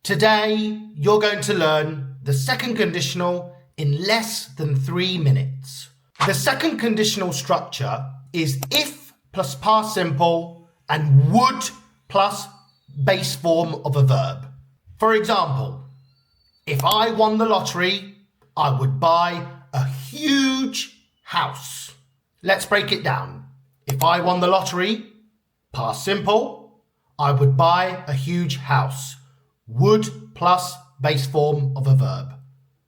Today, you're going to learn the second conditional in less than 3 minutes. The second conditional structure is if plus past simple and would plus base form of a verb. For example, if I won the lottery, I would buy a huge house. Let's break it down. If I won the lottery, past simple, I would buy a huge house. Would plus base form of a verb.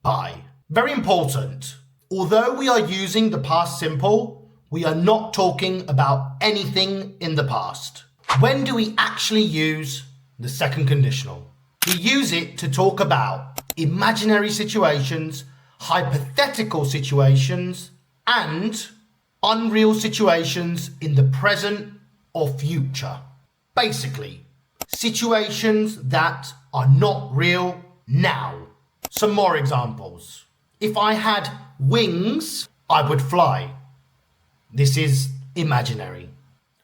Buy. Very important. Although we are using the past simple, we are not talking about anything in the past. When do we actually use the second conditional? We use it to talk about imaginary situations, hypothetical situations, and unreal situations in the present or future. Basically, situations that are not real now. Some more examples. If I had wings, I would fly. This is imaginary.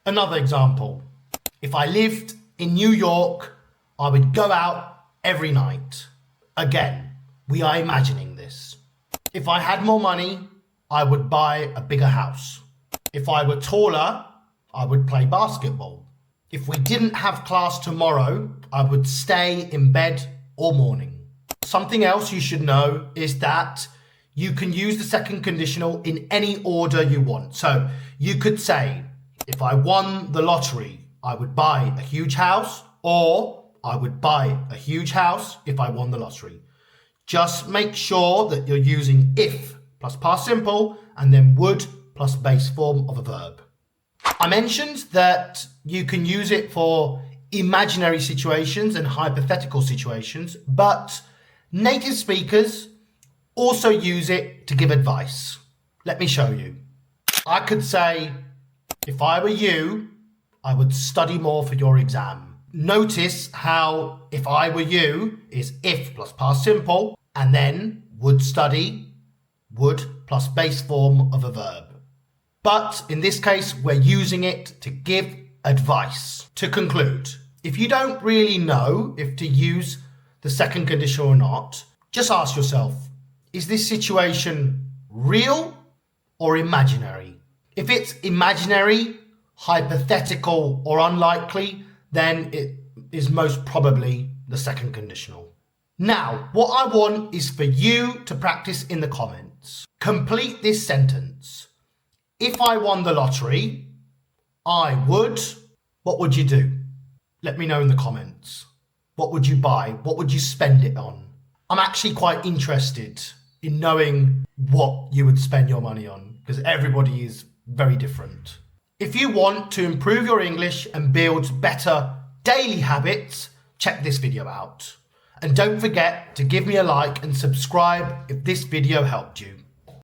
Another example. If I lived in New York, I would go out every night. Again, we are imagining this. If I had more money, I would buy a bigger house. If I were taller, I would play basketball. If we didn't have class tomorrow, I would stay in bed all morning. Something else you should know is that you can use the second conditional in any order you want. So you could say, if I won the lottery, I would buy a huge house, or I would buy a huge house if I won the lottery. Just make sure that you're using if plus past simple and then would plus base form of a verb. I mentioned that you can use it for imaginary situations and hypothetical situations, but native speakers also use it to give advice. Let me show you. I could say, if I were you, I would study more for your exam. Notice how if I were you is if plus past simple and then would study, would plus base form of a verb. But in this case, we're using it to give advice. To conclude, if you don't really know if to use the second conditional or not, just ask yourself, is this situation real or imaginary? If it's imaginary, hypothetical, or unlikely, then it is most probably the second conditional. Now, what I want is for you to practice in the comments. Complete this sentence. If I won the lottery, I would... What would you do? Let me know in the comments. What would you buy? What would you spend it on? I'm actually quite interested in knowing what you would spend your money on, because everybody is very different. If you want to improve your English and build better daily habits, check this video out. And don't forget to give me a like and subscribe if this video helped you.